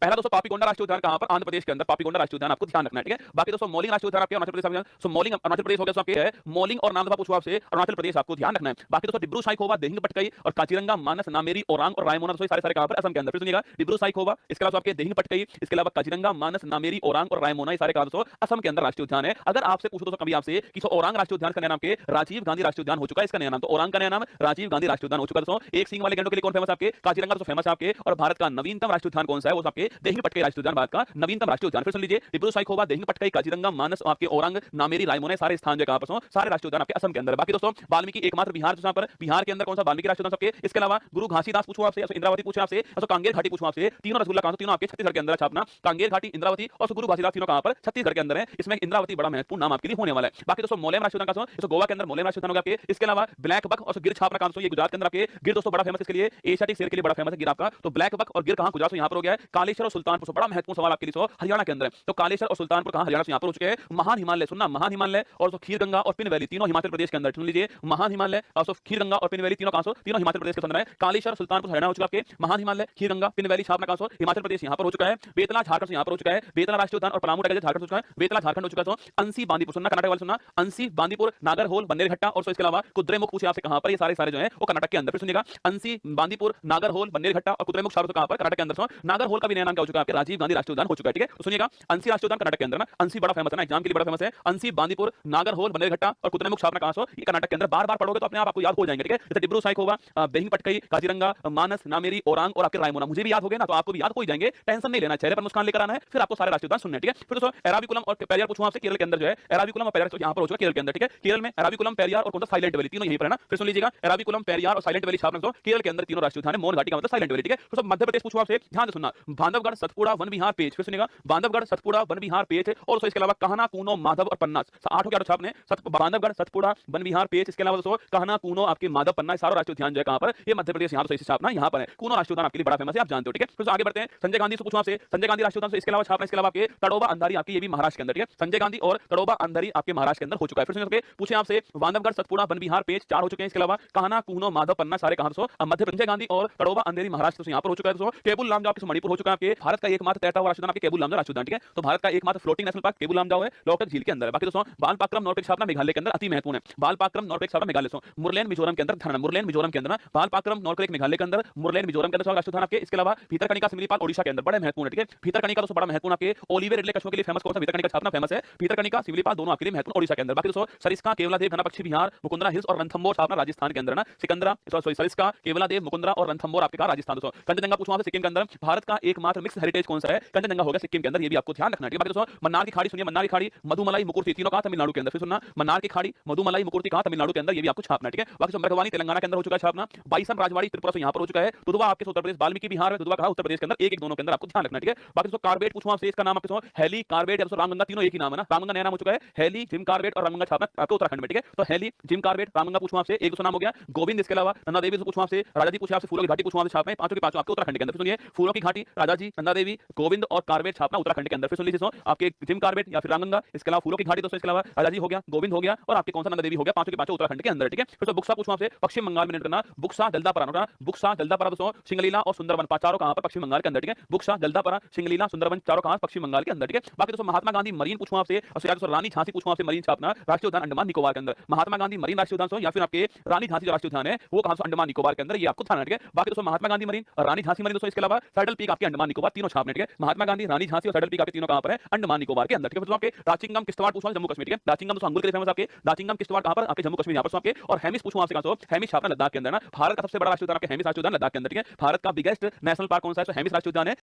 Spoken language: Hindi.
पहला दोस्तों पापीकोंडा राष्ट्रीय उद्यान कहां पर? आंध्र प्रदेश के अंदर पापीकोंडा राष्ट्रीय उद्यान आपको ध्यान रखना है, ठीक है। बाकी दोस्तों मोलिंग राष्ट्रीय उद्यान आपके अरुणाचल प्रदेश में, सो मोलिंग अरुणाचल प्रदेश हो गया, सो आपके है मोलिंग और नामदफा पूछो आपसे अरुणाचल प्रदेश, आपको ध्यान रखना है। बाकी दोस्तों डिब्रू साइखोवा, देहिंग पटकाई और काजीरंगा, मानस, नामेरी, ओरांग और रायमोना, दोस्तों सारे सारे कहां पर? असम के अंदर। फिर सुनिएगा, डिब्रू साइखोवा, इसके अलावा आपके देहिंग पटकाई, इसके अलावा काजीरंगा, मानस, नामेरी, ओरांग और रायमोना, ये सारे कहां दोस्तों? असम के अंदर राष्ट्रीय उद्यान है। अगर आपसे पूछो दोस्तों कभी आपसे कि ओरांग राष्ट्रीय उद्यान का नया नाम के राजीव गांधी राष्ट्रीय उद्यान हो चुका है, इसका नया नाम तो ओरांग का नया नाम राजीव गांधी राष्ट्रीय उद्यान हो चुका है दोस्तों। एक सींग वाले गैंडों के लिए कौन फेमस है आपके? काजीरंगा दोस्तों फेमस है आपके। और भारत का नवीनतम राष्ट्रीय उद्यान कौन सा है? वो आपके देहिंग पटकाई राष्ट्रीय उद्यान, भारत का नवीनतम राष्ट्रीय उद्यान। फिर सुन लीजिए, डिब्रू साइखोवा, देहिंग पटकाई, काजीरंगा, मानस, आपके ओरांग, नामेरी, रायमोना, सारे स्थान जो कहां पर? सारे राष्ट्रीय उद्यान आपके असम के अंदर। बाकी दोस्तों वाल्मीकि एकमात्र बिहार जो पर बिहार के अंदर कौन सा? वाल्मीकि राष्ट्रीय उद्यान सबके। इसके अलावा गुरु घासीदास पूछूं आपसे, इंद्रावती पूछूं आपसे, कांगेर घाटी पूछूं आपसे, तीनों रसगुल्ला कहां? तीनों आपके छत्तीसगढ़ के अंदर छापना। कांगेर घाटी, इंद्रावती और गुरु घासीदास तीनों कहां पर? छत्तीसगढ़ के अंदर है। इसमें इंद्रावती बड़ा महत्वपूर्ण नाम आपके लिए होने वाला है। बाकी दोस्तों मोलेम राष्ट्रीय उद्यान का गोवा के अंदर मोलेम राष्ट्रीय उद्यान होगा आपके। इसके अलावा ब्लैक बक और गिर छापना कहां? ये गुजरात के अंदर आपके। गिर दोस्तों बड़ा फेमस इसके लिए, एशियाटिक शेर के लिए बड़ा फेमस है गिर आपका। तो ब्लैक बक और गिर कहां? गुजरात से यहां पर हो गया है। कालेश्वर और सुल्तानपुर, बड़ा महत्वपूर्ण सवाल आपके लिए, हरियाणा के अंदर है। तो कालेश्वर और सुल्तानपुर कहां? हरियाणा से यहां पर हो चुके हैं। महान हिमालय, सुनना, महान हिमालय और खीर गंगा और पिन वैली, तीनों हिमाचल प्रदेश के अंदर। सुन लीजिए, महान हिमालय और खीर गंगा और पिन वैली तीनों कहां? तीनों हिमाचल प्रदेश के अंदर है। कालेश्वर, सुल्तानपुर हरियाणा हो चुका है आपके। महान हिमालय, खीर गंगा, पिन वैली छापना कहां? हिमाचल प्रदेश यहां पर हो चुका है। बेतला झारखंड से यहां पर हो चुका है। बेतला राष्ट्रीय उद्यान और पलामू टाइगर झारखंड हो चुका है। बेतला झारखंड हो चुका है। अंसी बांदीपुर, सुनना कर्नाटक वाले, सुनना, अंसी बांदीपुर, नागरहोल, बन्नेरघट्टा और इसके अलावा कुद्रेमुख पूछे आपसे कहां पर? ये सारे सारे जो है वो कर्नाटक के अंदर। फिर सुनिएगा, अंसी बांदीपुर, नागरहोल, बन्नेरघट्टा और कुद्रेमुख छात्र कहां पर? कर्नाटक के अंदर। नागरहोल का भी नया नाम क्या हो चुका है आपके? राजीव गांधी राष्ट्रीय उद्यान हो चुका है, ठीक है। तो सुनिएगा, अंसी राष्ट्रीय उद्यान कर्नाटक के अंदर ना, अंसी बड़ा फेमस है ना, एग्जाम के लिए बड़ा फेमस है। अंसी बांदीपुर, नागरहोल, बन्नेरघट्टा और कुद्रेमुख छापना कहां? ये कर्नाटक के अंदर। बार बार पढ़ोगे तो अपने आप आपको याद हो जाएंगे, ठीक है। जैसे डिब्रू साइखोवा, देहिंग पटकाई, काजीरंगा, मानस, नामेरी, ओरांग और आपके रायमोना, मुझे भी याद हो गए ना, तो आपको भी याद हो ही जाएंगे। टेंशन नहीं लेना, चेहरे पर मुस्कान लेकर आना है, फिर आपको सारे राष्ट्रीय उद्यान सुनने, ठीक है। फिर दोस्तों एराविकुलम और पेरियार पूछूं आपसे, केरल के अंदर जो है एराविकुलम और पेरियार यहां पर हो चुका है केरल के अंदर, ठीक है। केरल में एराविकुलम, पेरियार और कौन सा? साइलेंट वैली, तीनों यहीं पर है ना। फिर सुन लीजिएगा, एराविकुलम, पेरियार और साइलेंट वैली छापना केरल के अंदर तीनों राष्ट्रीय उद्यान है। मोन घाटी का मतलब साइलेंट वैली, ठीक है। तो सब मध्य प्रदेश पूछूं आपसे, ध्यान से सुनना, बांधवगढ़, सतपुड़ा, वन विहार, पेच। फिर सुनिएगा, बांधवगढ़, सतपुड़ा, वन विहार, पेच और इसके अलावा कहना, कूनो, माधव और पन्ना, आठों क्या छापने? बांधवगढ़, सतपुड़ा, वन विहार, पेच। इसके अलावा दोस्तों कहना, कूनो, आपके माधव, पन्ना, सारा राष्ट्रीय उद्यान जो है कहां पर? ये मध्य प्रदेश यहां पर छापना यहां पर है। कूनो राष्ट्रीय उद्यान आपके लिए बड़ा फेमस है, आप जानते हो, ठीक है। फिर आगे बढ़ते हैं, संजय गांधी से पूछूं आपसे, संजय गांधी राष्ट्रीय उद्यान से इसके अलावा छापना, इसके अलावा आपके तड़ोबा अंधारी आपकी, ये भी महाराष्ट्र के अंदर, ठीक है। संजय गांधी और तड़ोबा अंधारी आपके महाराष्ट्र के अंदर हो चुका है। फिर सुनिए, पूछे आपसे बांधवगढ़, सतपुड़ा, वन विहार, पेच, चार हो चुके हैं। इसके अलावा कहना, कूनो, माधव, पन्ना सारे कहां? मध्य प्रदेश। संजय गांधी और तड़ोबा अंधेरी महाराष्ट्र से यहां पर हो चुका है दोस्तों। केबुल लामजाओ आपके मणिपुर हो चुका है आपके। भारत का एकमात्र तैरता हुआ राष्ट्रीय उद्यान आपके केबुल लामजाओ राष्ट्रीय उद्यान, ठीक है। तो भारत का एकमात्र floating national park Keibul Lamjao है, लोकतक झील के अंदर है। बाकी दोस्तों बालपाक्रम नॉर्थ छापना मेघालय के अंदर अति महत्वपूर्ण है। बालपाक्रम नॉर्थ छापना मेघालय से, मुरलेन मिजोरम के अंदर, ध्यान, मुरलेन मिजोरम के अंदर ना, बालपाक्रम नॉर्थ मेघालय के अंदर, मुरलेन मिजोरम के अंदर राष्ट्रीय उद्यान आपके। इसके अलावा भीतरकनिका सिमलीपाल ओडिशा के अंदर, बड़े महत्वपूर्ण है, ठीक है। भीतरकनिका दोस्तों बड़ा महत्वपूर्ण आपके। ओलिवर रिडले कछुओं के लिए फेमस कौन सा? भीतरकनिका छापना फेमस है। भीतरकनिका, सिमलीपाल दोनों आपके लिए महत्वपूर्ण ओडिशा के अंदर। बाकी दोस्तों सरिस्का, केवलादेव, घना पक्षी बिहार, मुकुंदरा हिल्स और रणथंबोर छापना राजस्थान के अंदर ना। सिकंदरा, सॉरी, सरिस्का, केवलादेव, मुकुंदरा और रणथंबोर आपके कहां? राजस्थान दोस्तों। कंचनजंगा पूछूं आपसे, सिक्किम के अंदर। भारत का एकमात्र मिक्स हेरिटेज कौन सा है? कंचनजंगा होगा सिक्किम के अंदर, ये भी आपको ध्यान रखना है, ठीक है। बाकी दोस्तों मन्नार की खाड़ी सुनिए, मन्नार की खाड़ी, मधुमलाई, मुकुर्ती, तीनों कहां? तमिलनाडु के अंदर। फिर सुनना, मन्नार की खाड़ी, मधुमलाई, मुकुर्ती कहां? तमिलनाडु के अंदर, ये भी आपको छापना, ठीक है। बाकी मृगवानी तेलंगाना के अंदर हो चुका है छापना। बाइसन राजवाड़ी त्रिपुरा से यहां पर हो चुका है। दुधवा आपके उत्तर प्रदेश, वाल्मीकि बिहार में, दुधवा कहां? उत्तर प्रदेश के अंदर। एक एक दोनों के अंदर आपको ध्यान रखना है, ठीक है। बाकी दोस्तों कार्बेट पूछूं आपसे, इसका नाम आपके हेली, कार्बेट या रामगंगा, तीनों एक ही नाम है ना। रामगंगा नया नाम हो चुका है, हेली, जिम कार्बेट और रामगंगा छापना आपको उत्तराखंड में, ठीक है। तो हेली, जिम कार्बेट, रामगंगा पूछूं आपसे, एक दूसरा नाम हो गया। गोविंद, इसके अलावा नंदा देवी पूछूं आपसे, राजा जी पूछे आपसे, फूलों की घाटी पूछूं आपसे, छापना पांचों के पांचों आपके उत्तराखंड के अंदर। सुनिए, फूलों की घाटी, राजा जी, नंदा देवी, गोविंद और कार्बेट छापना उत्तराखंड के अंदर। फिर सुन लीजिए आपके जिम कार्बेट या फिर रामगंगा, इसके अलावा फूलों की घाटी दोस्तों, इसके अलावा राजा जी हो गया, गोविंद हो गया और आपके कौन सा? नंदा देवी हो गया, पांचों के पांचों उत्तराखंड के अंदर, ठीक है। फिर बुक्सा पूछूं आपसे, पश्चिम बंगाल में करना, बुक्सा, जल्दापरा, बुक्सा, जल्दापरा दोस्तों, सिंगलीला और सुंदरबन, चारों कहां पर? पश्चिम बंगाल के अंदर, ठीक है। बुक्सा, जल्दापरा, सिंगलीला, सुंदरबन चारों कहां? पश्चिम बंगाल के अंदर, ठीक है। बाकी दोस्तों महात्मा गांधी मरीन पूछूं आपसे, और रानी झांसी पूछूं आपसे, मरीन छापना राष्ट्रीय उद्यान अंडमान निकोबार के अंदर। महात्मा गांधी मरीन राष्ट्रीय उद्यान या फिर आपके रानी झांसी जो राष्ट्रीय उद्यान है वो कहां? अंडमान निकोबार के अंदर, ये आपको ध्यान रखना है। बाकी दोस्तों महात्मा गांधी मरीन और रानी झांसी मरीन दोस्तों, इसके अलावा सैडल पीक आपके अंडमान निकोबार, तीनों छापने, ठीक है। महात्मा गांधी, रानी झांसी और सैडल पीक आपके तीनों कहां पर है? अंडमान निकोबार के अंदर, ठीक है। फिर आपके दाचिंगम किश्तवाड़ पूछूं, जम्मू कश्मीर, ठीक है। दाचिंगम दोस्तों अंगूर के लिए फेमस आपके। दाचिंगम किश्तवाड़ कहां पर? आपके जम्मू कश्मीर, यहां पर आपके। और हेमिस पूछूं आपसे कहां? हेमिस छापना लद्दाख के अंदर ना। भारत का सबसे बड़ा राष्ट्रीय उद्यान आपके हेमिस राष्ट्रीय उद्यान लद्दाख के अंदर, ठीक है। भारत का बिगेस्ट नेशनल पार्क कौन सा है? हेमिस राष्ट्रीय उद्यान है।